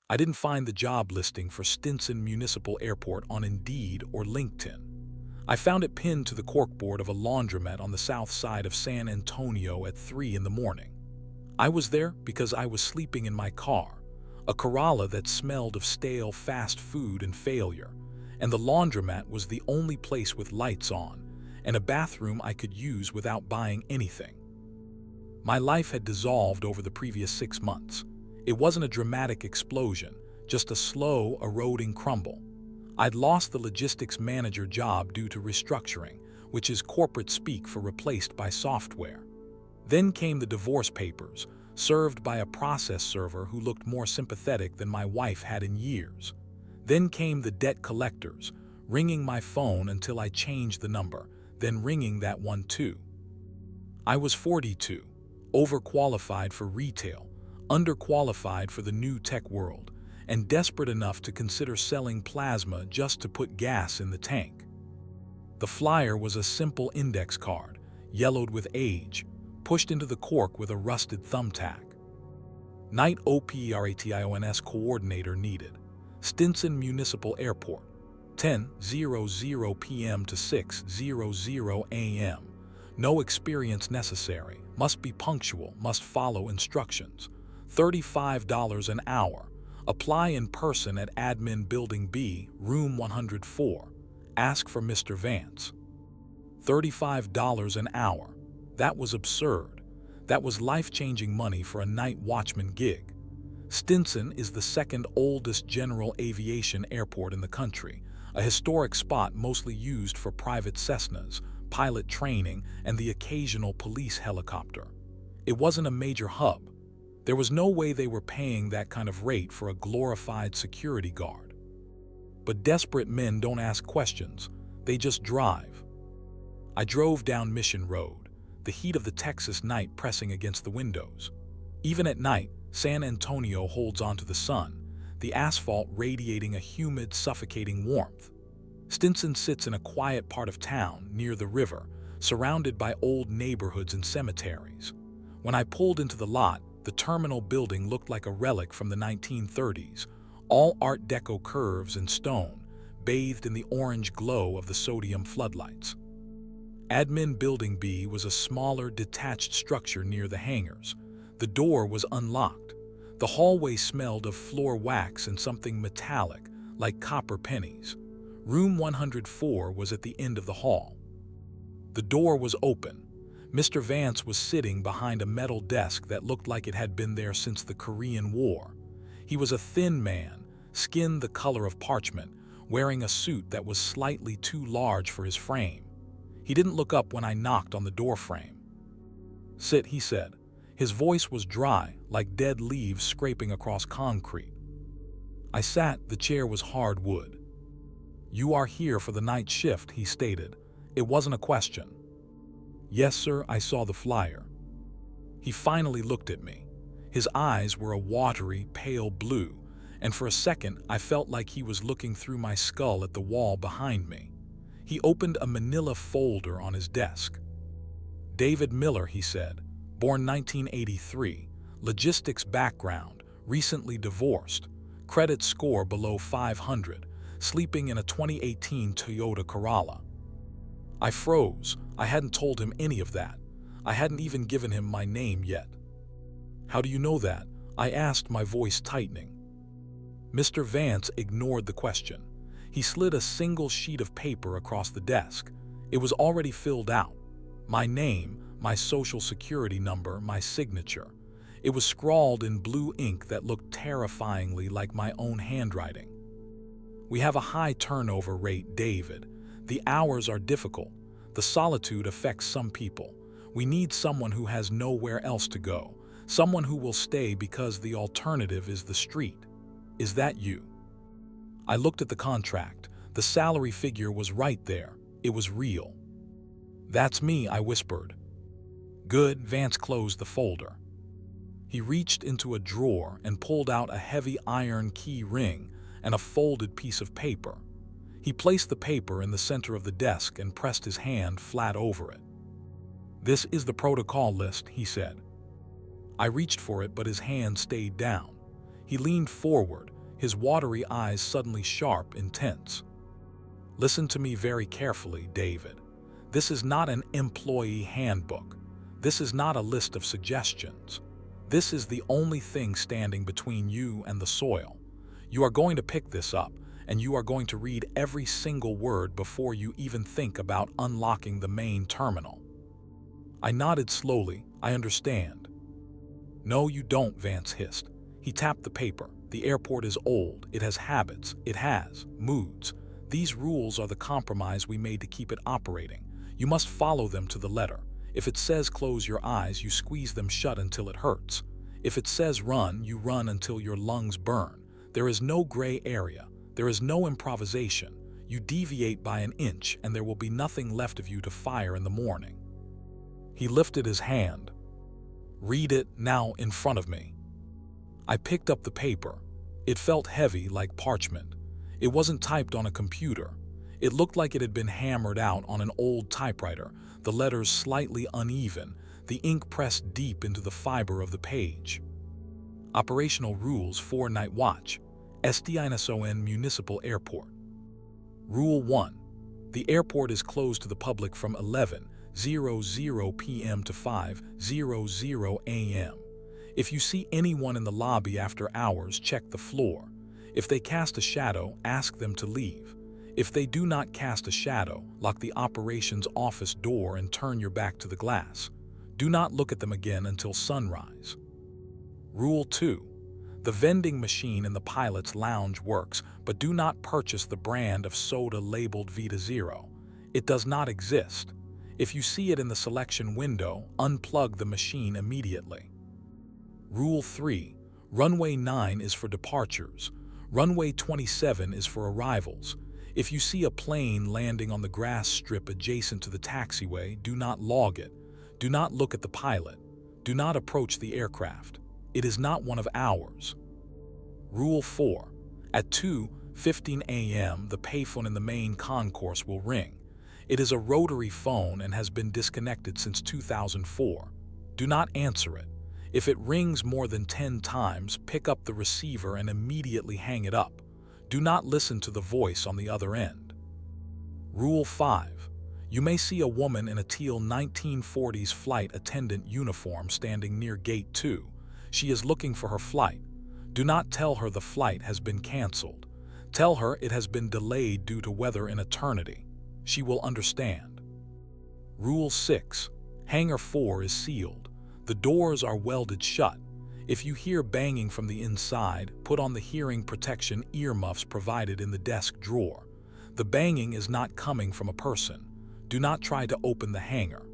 I didn't find the job listing for Stinson Municipal Airport on Indeed or LinkedIn. I found it pinned to the corkboard of a laundromat on the south side of San Antonio at 3 in the morning. I was there because I was sleeping in my car, a Corolla that smelled of stale fast food and failure, and the laundromat was the only place with lights on and a bathroom I could use without buying anything. My life had dissolved over the previous 6 months. It wasn't a dramatic explosion, just a slow, eroding crumble. I'd lost the logistics manager job due to restructuring, which is corporate speak for replaced by software. Then came the divorce papers, served by a process server who looked more sympathetic than my wife had in years. Then came the debt collectors, ringing my phone until I changed the number, then ringing that one too. I was 42, overqualified for retail, underqualified for the new tech world, and desperate enough to consider selling plasma just to put gas in the tank. The flyer was a simple index card, yellowed with age, pushed into the cork with a rusted thumbtack. Night operations coordinator needed. Stinson Municipal Airport, 10:00 p.m. to 6:00 a.m. No experience necessary, must be punctual, must follow instructions. $35 an hour. Apply in person at Admin Building B, Room 104. Ask for Mr. Vance. $35 an hour. That was absurd. That was life-changing money for a night watchman gig. Stinson is the second oldest general aviation airport in the country, a historic spot mostly used for private Cessnas, pilot training, and the occasional police helicopter. It wasn't a major hub. There was no way they were paying that kind of rate for a glorified security guard. But desperate men don't ask questions, they just drive. I drove down Mission Road, the heat of the Texas night pressing against the windows. Even at night, San Antonio holds onto the sun, the asphalt radiating a humid, suffocating warmth. Stinson sits in a quiet part of town, near the river, surrounded by old neighborhoods and cemeteries. When I pulled into the lot, the terminal building looked like a relic from the 1930s, all Art Deco curves and stone, bathed in the orange glow of the sodium floodlights. Admin Building B was a smaller, detached structure near the hangars. The door was unlocked. The hallway smelled of floor wax and something metallic, like copper pennies. Room 104 was at the end of the hall. The door was open. Mr. Vance was sitting behind a metal desk that looked like it had been there since the Korean War. He was a thin man, skin the color of parchment, wearing a suit that was slightly too large for his frame. He didn't look up when I knocked on the doorframe. "Sit," he said. His voice was dry, like dead leaves scraping across concrete. I sat. The chair was hard wood. "You are here for the night shift," he stated. It wasn't a question. "Yes, sir, I saw the flyer." He finally looked at me. His eyes were a watery, pale blue, and for a second I felt like he was looking through my skull at the wall behind me. He opened a manila folder on his desk. "David Miller," he said, born 1983, logistics background, recently divorced, credit score below 500, sleeping in a 2018 Toyota Corolla. I froze. I hadn't told him any of that. I hadn't even given him my name yet. "How do you know that?" I asked, my voice tightening. Mr. Vance ignored the question. He slid a single sheet of paper across the desk. It was already filled out. My name, my social security number, my signature. It was scrawled in blue ink that looked terrifyingly like my own handwriting. "We have a high turnover rate, David. The hours are difficult. The solitude affects some people. We need someone who has nowhere else to go, someone who will stay because the alternative is the street. Is that you?" I looked at the contract. The salary figure was right there. It was real. "That's me," I whispered. "Good." Vance closed the folder. He reached into a drawer and pulled out a heavy iron key ring and a folded piece of paper. He placed the paper in the center of the desk and pressed his hand flat over it. "This is the protocol list," he said. I reached for it, but his hand stayed down. He leaned forward, his watery eyes suddenly sharp, intense. Listen to me very carefully, David. This is not an employee handbook. This is not a list of suggestions. This is the only thing standing between you and the soil. You are going to pick this up, and you are going to read every single word before you even think about unlocking the main terminal. I nodded slowly. I understand. No, you don't, Vance hissed. He tapped the paper. The airport is old. It has habits. It has moods. These rules are the compromise we made to keep it operating. You must follow them to the letter. If it says close your eyes, you squeeze them shut until it hurts. If it says run, you run until your lungs burn. There is no gray area. There is no improvisation. You deviate by an inch, and there will be nothing left of you to fire in the morning. He lifted his hand. Read it now in front of me. I picked up the paper. It felt heavy like parchment. It wasn't typed on a computer. It looked like it had been hammered out on an old typewriter, the letters slightly uneven, the ink pressed deep into the fiber of the page. Operational Rules for Night Watch, Stinson Municipal Airport. Rule 1. The airport is closed to the public from 11:00 p.m. to 5:00 a.m. If you see anyone in the lobby after hours, check the floor. If they cast a shadow, ask them to leave. If they do not cast a shadow, lock the operations office door and turn your back to the glass. Do not look at them again until sunrise. Rule 2. The vending machine in the pilot's lounge works, but do not purchase the brand of soda labeled Vita Zero. It does not exist. If you see it in the selection window, unplug the machine immediately. Rule 3. Runway 9 is for departures. Runway 27 is for arrivals. If you see a plane landing on the grass strip adjacent to the taxiway, do not log it. Do not look at the pilot. Do not approach the aircraft. It is not one of ours. Rule 4. At 2:15 a.m., the payphone in the main concourse will ring. It is a rotary phone and has been disconnected since 2004. Do not answer it. If it rings more than 10 times, pick up the receiver and immediately hang it up. Do not listen to the voice on the other end. Rule 5. You may see a woman in a teal 1940s flight attendant uniform standing near Gate 2. She is looking for her flight. Do not tell her the flight has been canceled. Tell her it has been delayed due to weather in eternity. She will understand. Rule 6. Hangar 4 is sealed. The doors are welded shut. If you hear banging from the inside, put on the hearing protection earmuffs provided in the desk drawer. The banging is not coming from a person. Do not try to open the hangar.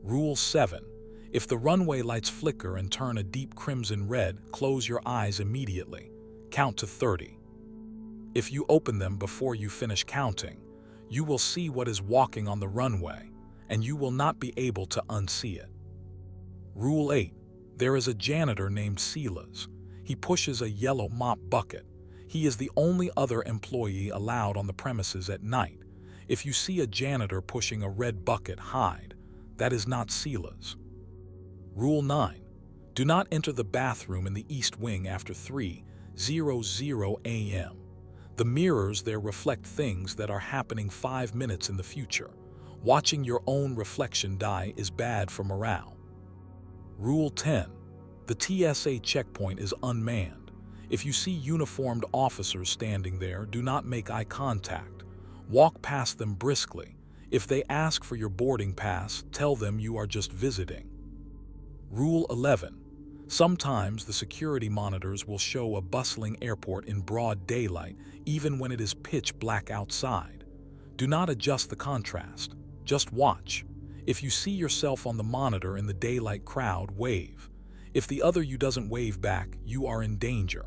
Rule 7. If the runway lights flicker and turn a deep crimson red, close your eyes immediately. Count to 30. If you open them before you finish counting, you will see what is walking on the runway, and you will not be able to unsee it. Rule 8. There is a janitor named Silas. He pushes a yellow mop bucket. He is the only other employee allowed on the premises at night. If you see a janitor pushing a red bucket, hide. That is not Silas. Rule 9. Do not enter the bathroom in the East Wing after 3:00 a.m. The mirrors there reflect things that are happening 5 minutes in the future. Watching your own reflection die is bad for morale. Rule 10. The TSA checkpoint is unmanned. If you see uniformed officers standing there, do not make eye contact. Walk past them briskly. If they ask for your boarding pass, tell them you are just visiting. Rule 11. Sometimes the security monitors will show a bustling airport in broad daylight, even when it is pitch black outside. Do not adjust the contrast. Just watch. If you see yourself on the monitor in the daylight crowd, wave. If the other you doesn't wave back, you are in danger.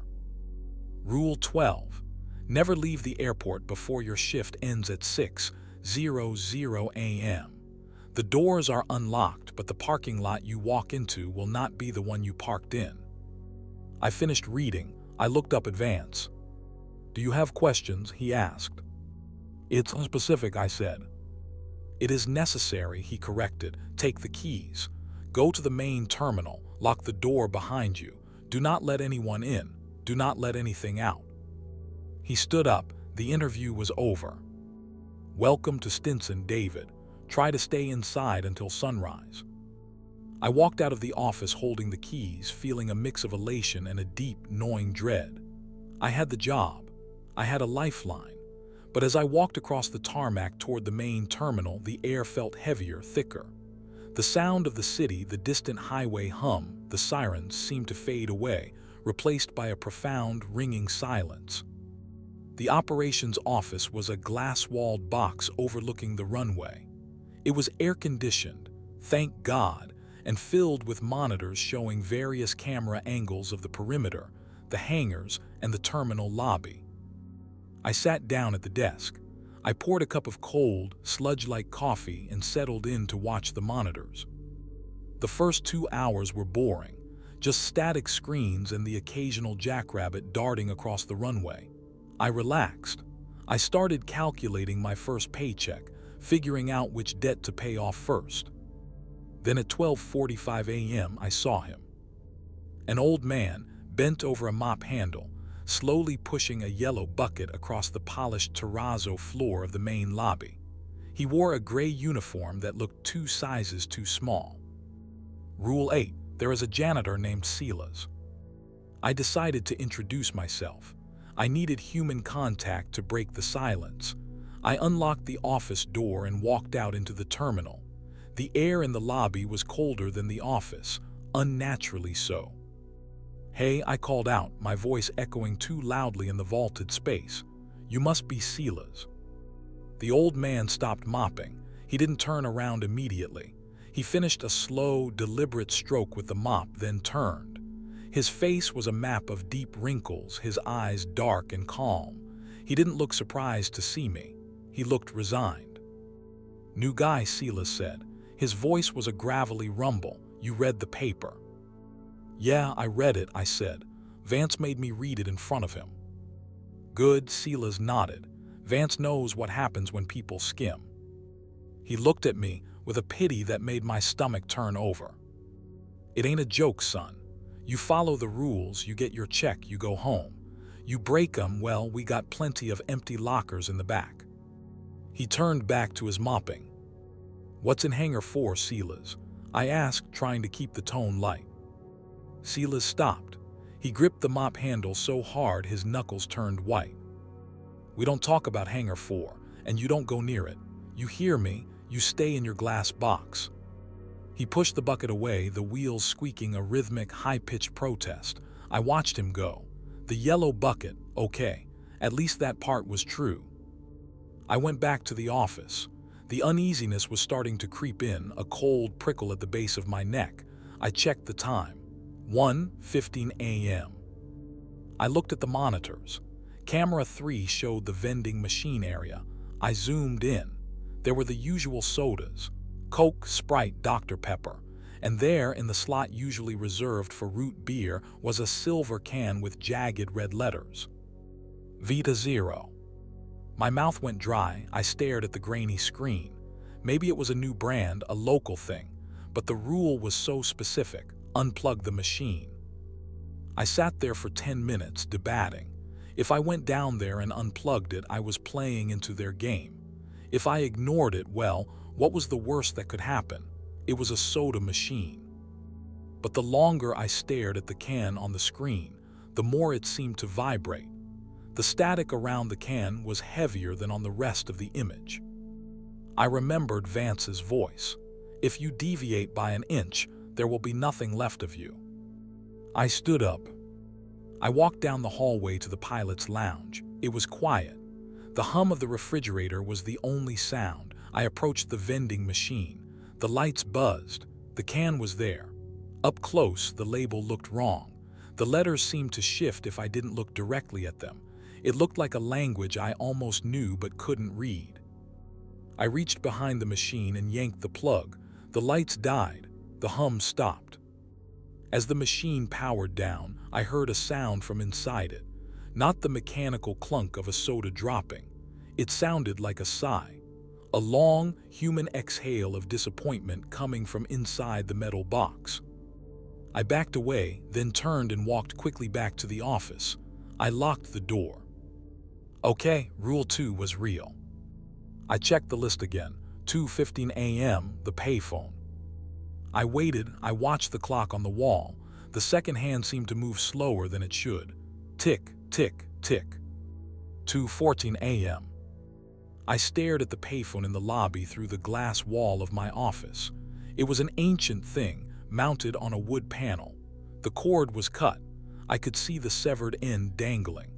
Rule 12. Never leave the airport before your shift ends at 6:00 a.m. The doors are unlocked, but the parking lot you walk into will not be the one you parked in. I finished reading. I looked up at Vance. Do you have questions? He asked. It's unspecific, I said. It is necessary, he corrected. Take the keys. Go to the main terminal. Lock the door behind you. Do not let anyone in. Do not let anything out. He stood up. The interview was over. Welcome to Stinson, David. Try to stay inside until sunrise. I walked out of the office holding the keys, feeling a mix of elation and a deep, gnawing dread. I had the job. I had a lifeline. But as I walked across the tarmac toward the main terminal, the air felt heavier, thicker. The sound of the city, the distant highway hum, the sirens seemed to fade away, replaced by a profound, ringing silence. The operations office was a glass-walled box overlooking the runway. It was air-conditioned, thank God, and filled with monitors showing various camera angles of the perimeter, the hangars, and the terminal lobby. I sat down at the desk. I poured a cup of cold, sludge-like coffee and settled in to watch the monitors. The first 2 hours were boring, just static screens and the occasional jackrabbit darting across the runway. I relaxed. I started calculating my first paycheck, figuring out which debt to pay off first. Then at 12:45 a.m. I saw him. An old man, bent over a mop handle, slowly pushing a yellow bucket across the polished terrazzo floor of the main lobby. He wore a gray uniform that looked 2 sizes too small. Rule 8. There is a janitor named Silas. I decided to introduce myself. I needed human contact to break the silence. I unlocked the office door and walked out into the terminal. The air in the lobby was colder than the office, unnaturally so. "Hey," I called out, my voice echoing too loudly in the vaulted space. "You must be Silas." The old man stopped mopping. He didn't turn around immediately. He finished a slow, deliberate stroke with the mop, then turned. His face was a map of deep wrinkles, his eyes dark and calm. He didn't look surprised to see me. He looked resigned. "New guy," Silas said. His voice was a gravelly rumble. "You read the paper?" "Yeah, I read it," I said. "Vance made me read it in front of him." "Good," Silas nodded. "Vance knows what happens when people skim." He looked at me with a pity that made my stomach turn over. "It ain't a joke, son. You follow the rules, you get your check, you go home. You break them, well, we got plenty of empty lockers in the back." He turned back to his mopping. "What's in hangar 4, Silas?" I asked, trying to keep the tone light. Silas stopped. He gripped the mop handle so hard his knuckles turned white. "We don't talk about hangar 4, and you don't go near it. You hear me? You stay in your glass box." He pushed the bucket away, the wheels squeaking a rhythmic, high-pitched protest. I watched him go. The yellow bucket, okay. At least that part was true. I went back to the office. The uneasiness was starting to creep in, a cold prickle at the base of my neck. I checked the time. 1:15 a.m. I looked at the monitors. Camera 3 showed the vending machine area. I zoomed in. There were the usual sodas. Coke, Sprite, Dr. Pepper. And there, in the slot usually reserved for root beer, was a silver can with jagged red letters. Vita Zero. My mouth went dry. I stared at the grainy screen. Maybe it was a new brand, a local thing. But the rule was so specific. Unplug the machine. I sat there for 10 minutes, debating. If I went down there and unplugged it, I was playing into their game. If I ignored it, well, what was the worst that could happen? It was a soda machine. But the longer I stared at the can on the screen, the more it seemed to vibrate. The static around the can was heavier than on the rest of the image. I remembered Vance's voice. "If you deviate by an inch, there will be nothing left of you." I stood up. I walked down the hallway to the pilot's lounge. It was quiet. The hum of the refrigerator was the only sound. I approached the vending machine. The lights buzzed. The can was there. Up close, the label looked wrong. The letters seemed to shift if I didn't look directly at them. It looked like a language I almost knew but couldn't read. I reached behind the machine and yanked the plug. The lights died. The hum stopped. As the machine powered down, I heard a sound from inside it. Not the mechanical clunk of a soda dropping. It sounded like a sigh. A long, human exhale of disappointment coming from inside the metal box. I backed away, then turned and walked quickly back to the office. I locked the door. Okay, Rule 2 was real. I checked the list again. 2:15 a.m., the payphone. I waited, I watched the clock on the wall. The second hand seemed to move slower than it should. Tick, tick, tick. 2:14 a.m. I stared at the payphone in the lobby through the glass wall of my office. It was an ancient thing, mounted on a wood panel. The cord was cut. I could see the severed end dangling.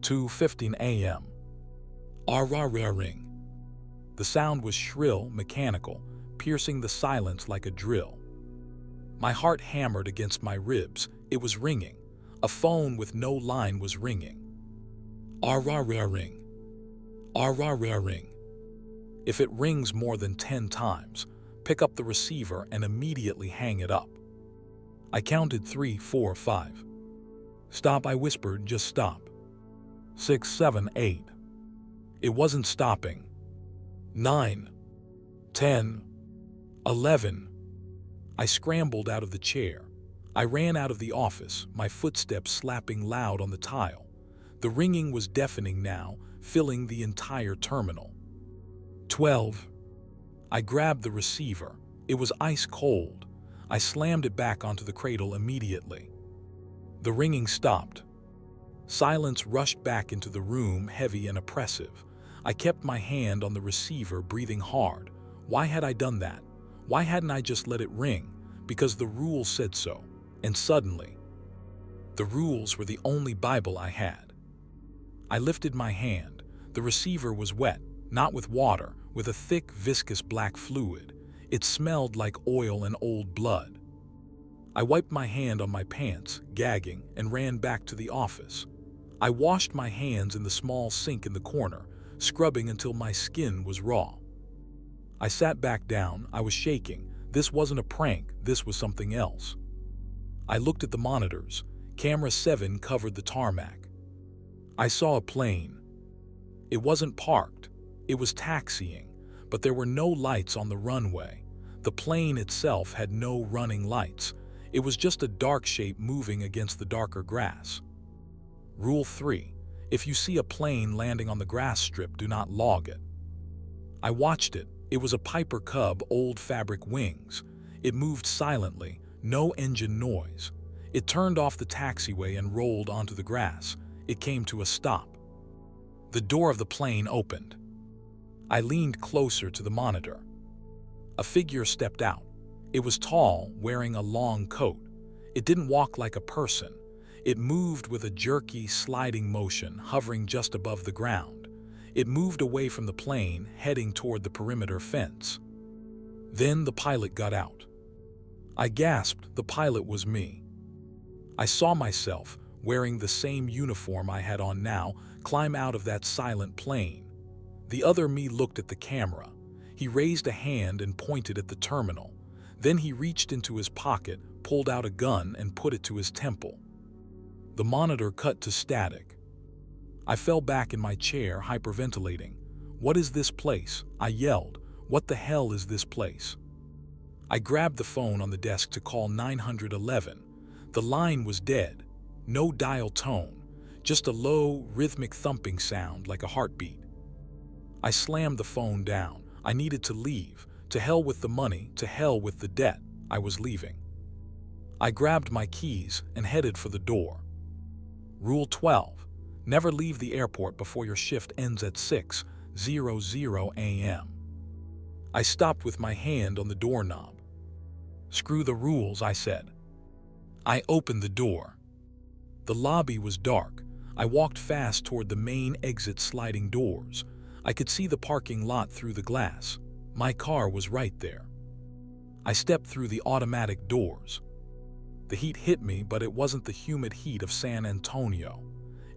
2:15 a.m. Ring. The sound was shrill, mechanical, piercing the silence like a drill. My heart hammered against my ribs. It was ringing. A phone with no line was ringing. Ring. Ring. If it rings more than 10 times, pick up the receiver and immediately hang it up. I counted 3, 4, 5. Stop, I whispered, just stop. 6, 7, 8. It wasn't stopping. 9, 10, 11. I scrambled out of the chair. I ran out of the office, my footsteps slapping loud on the tile. The ringing was deafening now, filling the entire terminal. 12. I grabbed the receiver. It was ice cold. I slammed it back onto the cradle immediately. The ringing stopped. Silence rushed back into the room, heavy and oppressive. I kept my hand on the receiver, breathing hard. Why had I done that? Why hadn't I just let it ring? Because the rules said so. And suddenly, the rules were the only Bible I had. I lifted my hand. The receiver was wet, not with water, with a thick, viscous black fluid. It smelled like oil and old blood. I wiped my hand on my pants, gagging, and ran back to the office. I washed my hands in the small sink in the corner, scrubbing until my skin was raw. I sat back down. I was shaking. This wasn't a prank. This was something else. I looked at the monitors. Camera 7 covered the tarmac. I saw a plane. It wasn't parked. It was taxiing, but there were no lights on the runway. The plane itself had no running lights. It was just a dark shape moving against the darker grass. Rule 3. If you see a plane landing on the grass strip, do not log it. I watched it. It was a Piper Cub, old fabric wings. It moved silently, no engine noise. It turned off the taxiway and rolled onto the grass. It came to a stop. The door of the plane opened. I leaned closer to the monitor. A figure stepped out. It was tall, wearing a long coat. It didn't walk like a person. It moved with a jerky, sliding motion, hovering just above the ground. It moved away from the plane, heading toward the perimeter fence. Then the pilot got out. I gasped. The pilot was me. I saw myself, wearing the same uniform I had on now, climb out of that silent plane. The other me looked at the camera. He raised a hand and pointed at the terminal. Then he reached into his pocket, pulled out a gun, and put it to his temple. The monitor cut to static. I fell back in my chair, hyperventilating. What is this place? I yelled. What the hell is this place? I grabbed the phone on the desk to call 911. The line was dead. No dial tone, just a low, rhythmic thumping sound like a heartbeat. I slammed the phone down. I needed to leave. To hell with the money, to hell with the debt. I was leaving. I grabbed my keys and headed for the door. Rule 12. Never leave the airport before your shift ends at 6:00 a.m. I stopped with my hand on the doorknob. Screw the rules, I said. I opened the door. The lobby was dark. I walked fast toward the main exit sliding doors. I could see the parking lot through the glass. My car was right there. I stepped through the automatic doors. The heat hit me, but it wasn't the humid heat of San Antonio.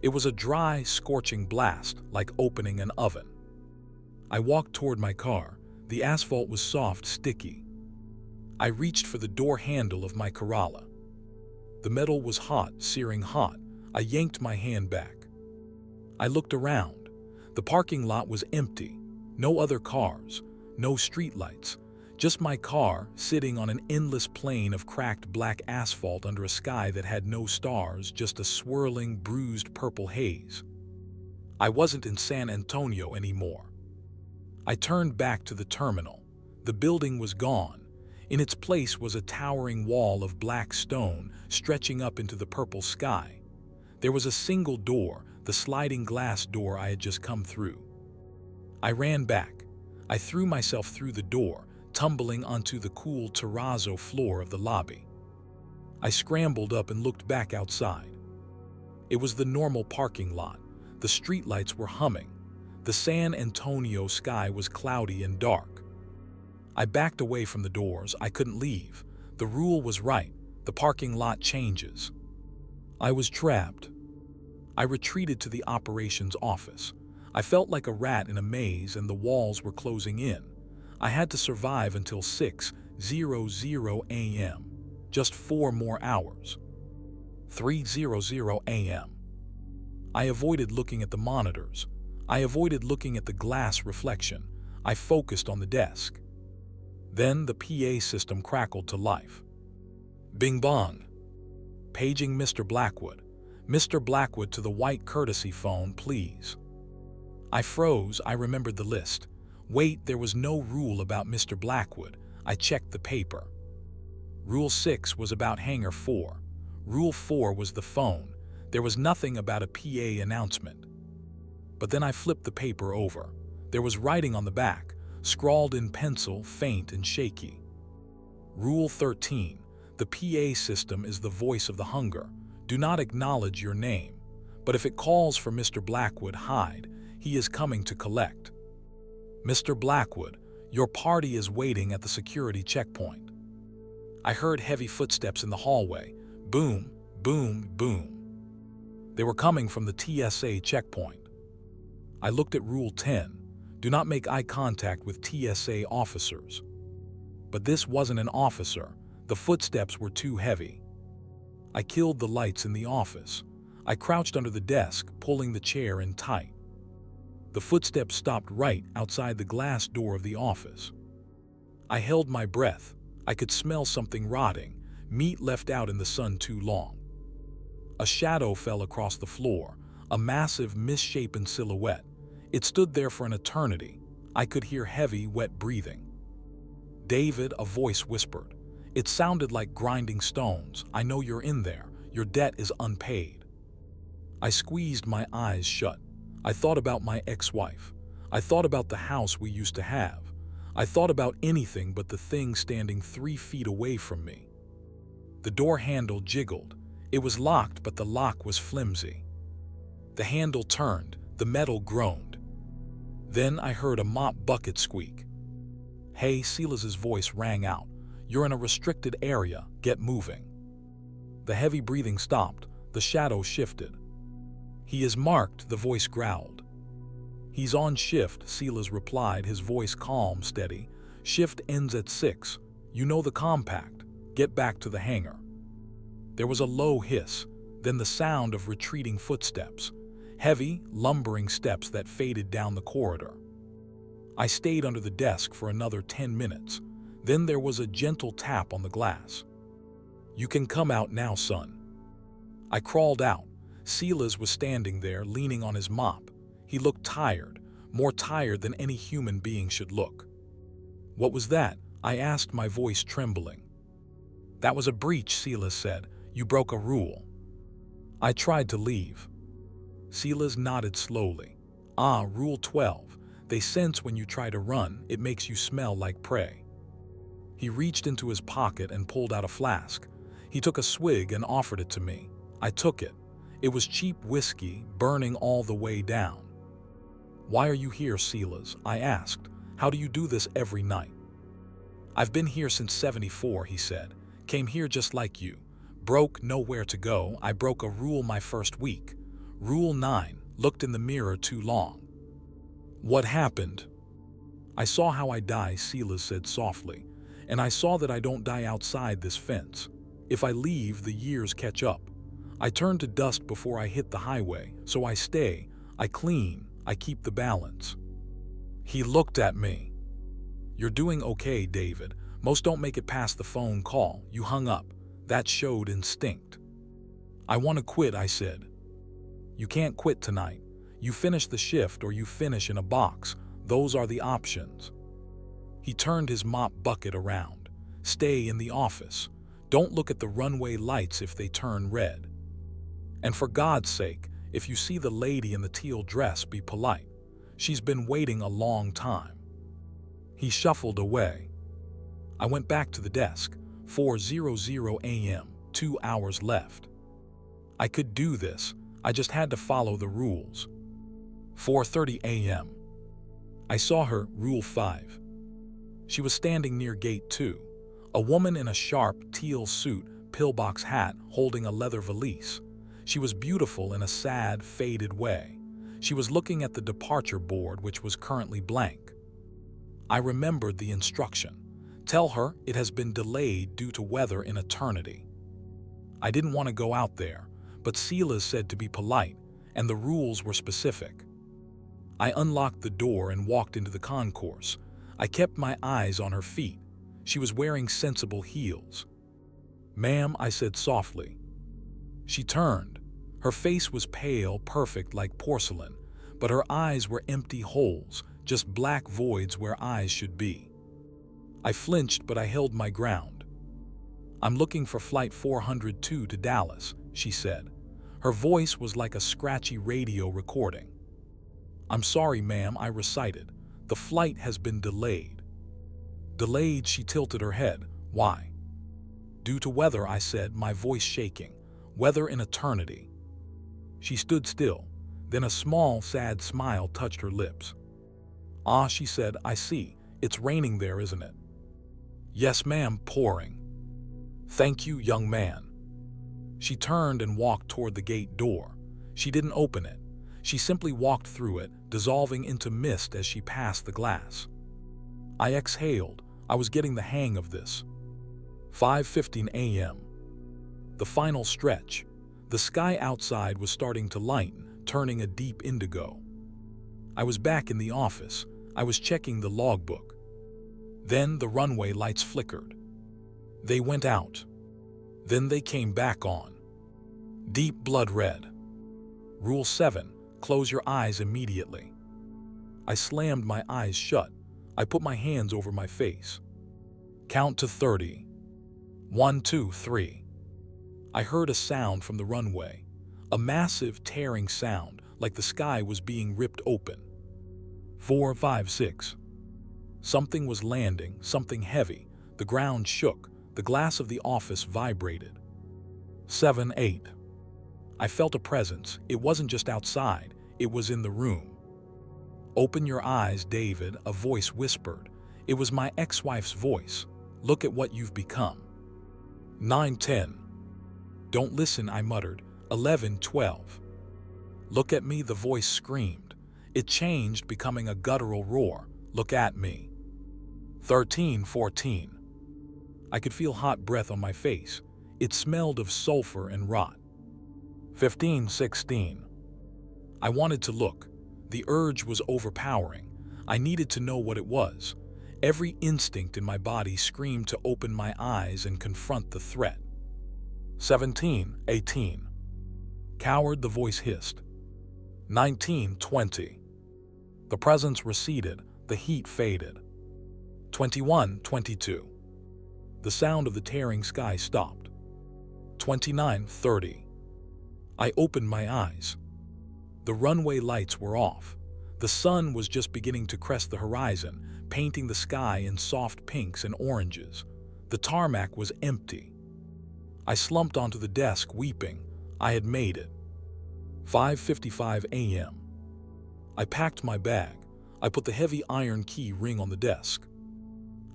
It was a dry, scorching blast, like opening an oven. I walked toward my car. The asphalt was soft, sticky. I reached for the door handle of my Corolla. The metal was hot, searing hot. I yanked my hand back. I looked around. The parking lot was empty. No other cars, no streetlights, Just my car, sitting on an endless plain of cracked black asphalt under a sky that had no stars, just a swirling, bruised purple haze. I wasn't in San Antonio anymore. I turned back to the terminal. The building was gone. In its place was a towering wall of black stone stretching up into the purple sky. There was a single door, the sliding glass door I had just come through. I ran back. I threw myself through the door, tumbling onto the cool terrazzo floor of the lobby. I scrambled up and looked back outside. It was the normal parking lot. The streetlights were humming. The San Antonio sky was cloudy and dark. I backed away from the doors. I couldn't leave. The rule was right. The parking lot changes. I was trapped. I retreated to the operations office. I felt like a rat in a maze and the walls were closing in. I had to survive until 6:00 a.m. Just 4 more hours. 3:00 a.m. I avoided looking at the monitors. I avoided looking at the glass reflection. I focused on the desk. Then the PA system crackled to life. Bing bong. Paging Mr. Blackwood. Mr. Blackwood to the white courtesy phone, please. I froze. I remembered the list. Wait, there was no rule about Mr. Blackwood. I checked the paper. Rule 6 was about Hangar 4. Rule 4 was the phone. There was nothing about a PA announcement. But then I flipped the paper over. There was writing on the back, scrawled in pencil, faint and shaky. Rule 13. The PA system is the voice of the hunger. Do not acknowledge your name. But if it calls for Mr. Blackwood, hide. He is coming to collect. Mr. Blackwood, your party is waiting at the security checkpoint. I heard heavy footsteps in the hallway. Boom, boom, boom. They were coming from the TSA checkpoint. I looked at Rule 10. Do not make eye contact with TSA officers. But this wasn't an officer. The footsteps were too heavy. I killed the lights in the office. I crouched under the desk, pulling the chair in tight. The footsteps stopped right outside the glass door of the office. I held my breath. I could smell something rotting, meat left out in the sun too long. A shadow fell across the floor, a massive, misshapen silhouette. It stood there for an eternity. I could hear heavy, wet breathing. David, a voice whispered. It sounded like grinding stones. I know you're in there. Your debt is unpaid. I squeezed my eyes shut. I thought about my ex-wife. I thought about the house we used to have. I thought about anything but the thing standing 3 feet away from me. The door handle jiggled. It was locked, but the lock was flimsy. The handle turned. The metal groaned. Then I heard a mop bucket squeak. Hey, Silas's voice rang out. You're in a restricted area. Get moving. The heavy breathing stopped. The shadow shifted. He is marked, the voice growled. He's on shift, Silas replied, his voice calm, steady. Shift ends at 6. You know the compact. Get back to the hangar. There was a low hiss, then the sound of retreating footsteps. Heavy, lumbering steps that faded down the corridor. I stayed under the desk for another 10 minutes. Then there was a gentle tap on the glass. You can come out now, son. I crawled out. Silas was standing there, leaning on his mop. He looked tired, more tired than any human being should look. What was that? I asked, my voice trembling. That was a breach, Silas said. You broke a rule. I tried to leave. Silas nodded slowly. Rule 12. They sense when you try to run, it makes you smell like prey. He reached into his pocket and pulled out a flask. He took a swig and offered it to me. I took it. It was cheap whiskey, burning all the way down. Why are you here, Silas? I asked. How do you do this every night? I've been here since '74, he said. Came here just like you. Broke, nowhere to go. I broke a rule my first week. Rule 9, looked in the mirror too long. What happened? I saw how I die, Silas said softly, and I saw that I don't die outside this fence. If I leave, the years catch up. I turn to dust before I hit the highway, so I stay, I clean, I keep the balance. He looked at me. "You're doing okay, David. Most don't make it past the phone call." You hung up. That showed instinct. "I want to quit," I said. "You can't quit tonight. You finish the shift or you finish in a box. Those are the options." He turned his mop bucket around. "Stay in the office. Don't look at the runway lights if they turn red. And for God's sake, if you see the lady in the teal dress, be polite. She's been waiting a long time." He shuffled away. I went back to the desk. 4:00 a.m., 2 hours left. I could do this. I just had to follow the rules. 4:30 a.m. I saw her, Rule 5. She was standing near Gate 2, a woman in a sharp teal suit, pillbox hat, holding a leather valise. She was beautiful in a sad, faded way. She was looking at the departure board, which was currently blank. I remembered the instruction. Tell her it has been delayed due to weather in eternity. I didn't want to go out there, but Silas said to be polite, and the rules were specific. I unlocked the door and walked into the concourse. I kept my eyes on her feet. She was wearing sensible heels. "Ma'am," I said softly. She turned. Her face was pale, perfect like porcelain, but her eyes were empty holes, just black voids where eyes should be. I flinched, but I held my ground. "I'm looking for Flight 402 to Dallas," she said. Her voice was like a scratchy radio recording. "I'm sorry, ma'am," I recited. "The flight has been delayed." "Delayed?" She tilted her head. "Why?" "Due to weather," I said, my voice shaking. "Weather in eternity." She stood still. Then a small, sad smile touched her lips. "Ah," she said, "I see. It's raining there, isn't it?" "Yes, ma'am, pouring." "Thank you, young man." She turned and walked toward the gate door. She didn't open it. She simply walked through it, dissolving into mist as she passed the glass. I exhaled. I was getting the hang of this. 5:15 a.m. The final stretch. The sky outside was starting to lighten, turning a deep indigo. I was back in the office. I was checking the logbook. Then the runway lights flickered. They went out. Then they came back on. Deep blood red. Rule 7. Close your eyes immediately. I slammed my eyes shut. I put my hands over my face. Count to 30. 1, 2, 3. I heard a sound from the runway. A massive, tearing sound, like the sky was being ripped open. 4, 5, 6. Something was landing, something heavy. The ground shook. The glass of the office vibrated. 7, 8. I felt a presence. It wasn't just outside. It was in the room. "Open your eyes, David," a voice whispered. It was my ex-wife's voice. "Look at what you've become." 9, 10. "Don't listen," I muttered. 11, 12. "Look at me," the voice screamed. It changed, becoming a guttural roar. "Look at me." 13, 14. I could feel hot breath on my face. It smelled of sulfur and rot. 15, 16. I wanted to look. The urge was overpowering. I needed to know what it was. Every instinct in my body screamed to open my eyes and confront the threat. 17, 18. "Coward," the voice hissed. 19, 20. The presence receded. The heat faded. 21, 22. The sound of the tearing sky stopped. 29, 30. I opened my eyes. The runway lights were off. The sun was just beginning to crest the horizon, painting the sky in soft pinks and oranges. The tarmac was empty. I slumped onto the desk, weeping. I had made it. 5:55 a.m. I packed my bag. I put the heavy iron key ring on the desk.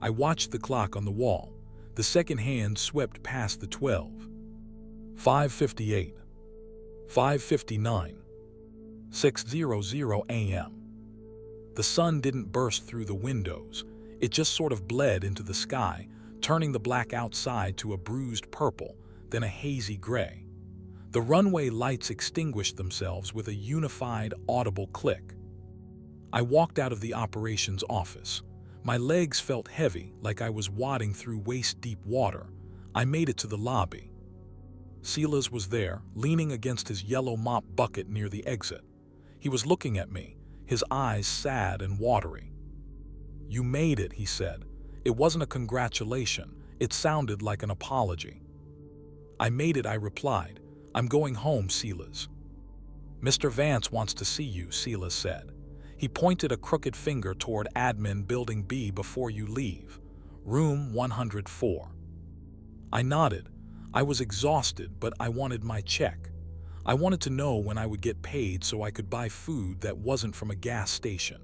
I watched the clock on the wall. The second hand swept past the 12. 5:58. 5:59. 6:00 a.m. The sun didn't burst through the windows. It just sort of bled into the sky, turning the black outside to a bruised purple, then a hazy gray. The runway lights extinguished themselves with a unified, audible click. I walked out of the operations office. My legs felt heavy, like I was wading through waist-deep water. I made it to the lobby. Silas was there, leaning against his yellow mop bucket near the exit. He was looking at me, his eyes sad and watery. "You made it," he said. It wasn't a congratulation, it sounded like an apology. "I made it," I replied. "I'm going home, Silas." "Mr. Vance wants to see you," Silas said. He pointed a crooked finger toward Admin Building B. "Before you leave. Room 104. I nodded. I was exhausted, but I wanted my check. I wanted to know when I would get paid so I could buy food that wasn't from a gas station.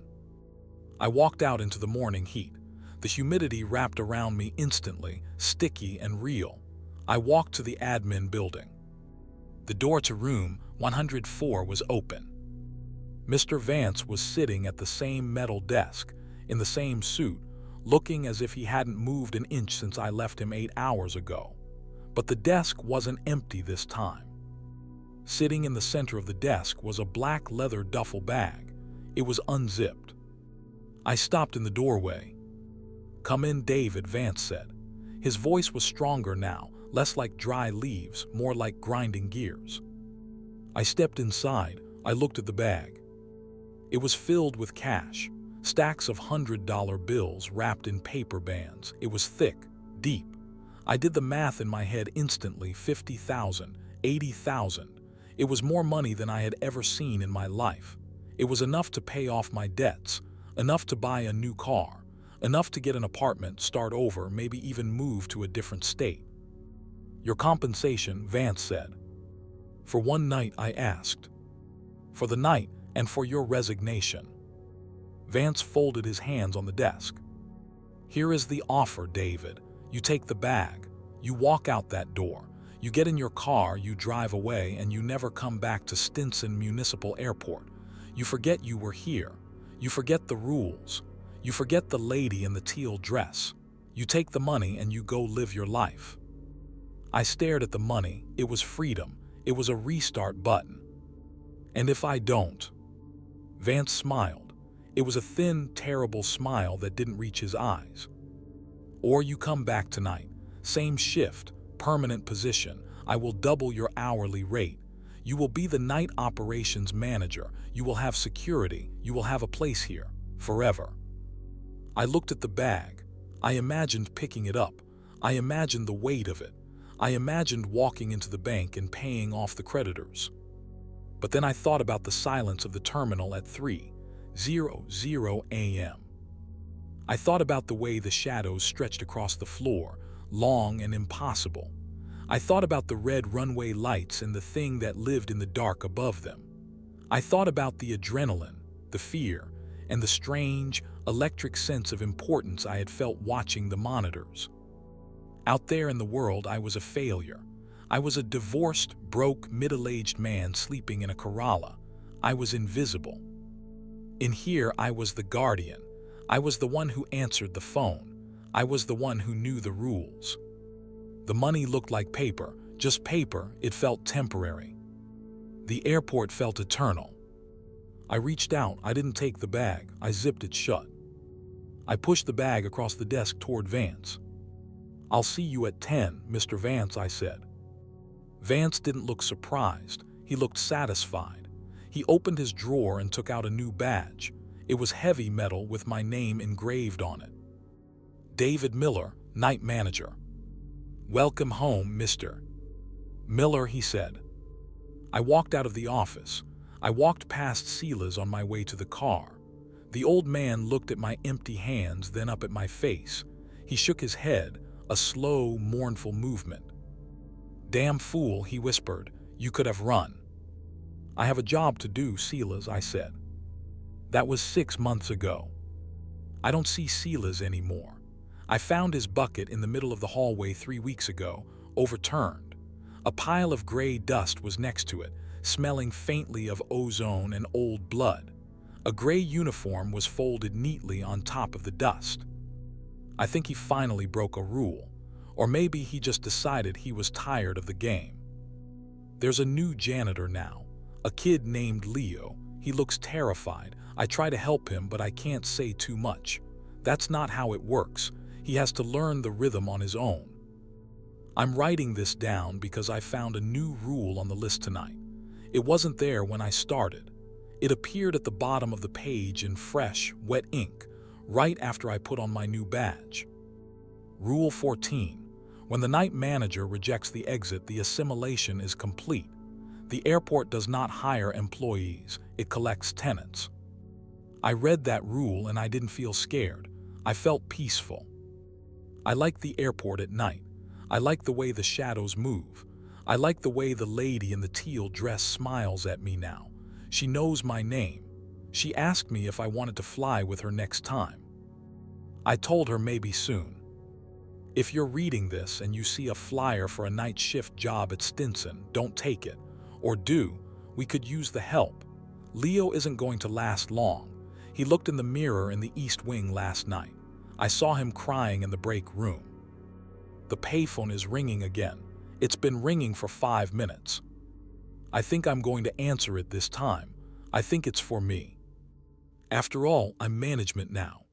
I walked out into the morning heat. The humidity wrapped around me instantly, sticky and real. I walked to the admin building. The door to room 104 was open. Mr. Vance was sitting at the same metal desk, in the same suit, looking as if he hadn't moved an inch since I left him 8 hours ago. But the desk wasn't empty this time. Sitting in the center of the desk was a black leather duffel bag. It was unzipped. I stopped in the doorway. "Come in, David," Vance said. His voice was stronger now, less like dry leaves, more like grinding gears. I stepped inside. I looked at the bag. It was filled with cash, stacks of $100 bills wrapped in paper bands. It was thick, deep. I did the math in my head instantly. 50,000, 80,000. It was more money than I had ever seen in my life. It was enough to pay off my debts, enough to buy a new car, enough to get an apartment, start over, maybe even move to a different state. "Your compensation," Vance said. "For one night?" I asked. "For the night and for your resignation." Vance folded his hands on the desk. "Here is the offer, David. You take the bag. You walk out that door. You get in your car, you drive away, and you never come back to Stinson Municipal Airport. You forget you were here. You forget the rules. You forget the lady in the teal dress. You take the money and you go live your life." I stared at the money. It was freedom. It was a restart button. "And if I don't?" Vance smiled. It was a thin, terrible smile that didn't reach his eyes. "Or you come back tonight. Same shift, permanent position. I will double your hourly rate. You will be the night operations manager. You will have security. You will have a place here, forever." I looked at the bag. I imagined picking it up. I imagined the weight of it. I imagined walking into the bank and paying off the creditors. But then I thought about the silence of the terminal at 3:00 a.m. I thought about the way the shadows stretched across the floor, long and impossible. I thought about the red runway lights and the thing that lived in the dark above them. I thought about the adrenaline, the fear, and the strange, electric sense of importance I had felt watching the monitors. Out there in the world, I was a failure. I was a divorced, broke, middle-aged man sleeping in a Corolla. I was invisible. In here, I was the guardian. I was the one who answered the phone. I was the one who knew the rules. The money looked like paper, just paper. It felt temporary. The airport felt eternal. I reached out. I didn't take the bag. I zipped it shut. I pushed the bag across the desk toward Vance. "I'll see you at 10, Mr. Vance," I said. Vance didn't look surprised. He looked satisfied. He opened his drawer and took out a new badge. It was heavy metal with my name engraved on it. "David Miller, night manager." "Welcome home, Mr. Miller," he said. I walked out of the office. I walked past Silas on my way to the car. The old man looked at my empty hands, then up at my face. He shook his head, a slow, mournful movement. "Damn fool," he whispered. "You could have run." "I have a job to do, Silas," I said. That was 6 months ago. I don't see Silas anymore. I found his bucket in the middle of the hallway 3 weeks ago, overturned. A pile of gray dust was next to it, smelling faintly of ozone and old blood. A gray uniform was folded neatly on top of the dust. I think he finally broke a rule, or maybe he just decided he was tired of the game. There's a new janitor now, a kid named Leo. He looks terrified. I try to help him, but I can't say too much. That's not how it works. He has to learn the rhythm on his own. I'm writing this down because I found a new rule on the list tonight. It wasn't there when I started. It appeared at the bottom of the page in fresh, wet ink, right after I put on my new badge. Rule 14. When the night manager rejects the exit, the assimilation is complete. The airport does not hire employees, it collects tenants. I read that rule and I didn't feel scared. I felt peaceful. I like the airport at night. I like the way the shadows move. I like the way the lady in the teal dress smiles at me now. She knows my name. She asked me if I wanted to fly with her next time. I told her maybe soon. If you're reading this and you see a flyer for a night shift job at Stinson, don't take it. Or do, we could use the help. Leo isn't going to last long. He looked in the mirror in the East Wing last night. I saw him crying in the break room. The payphone is ringing again. It's been ringing for 5 minutes. I think I'm going to answer it this time. I think it's for me. After all, I'm management now.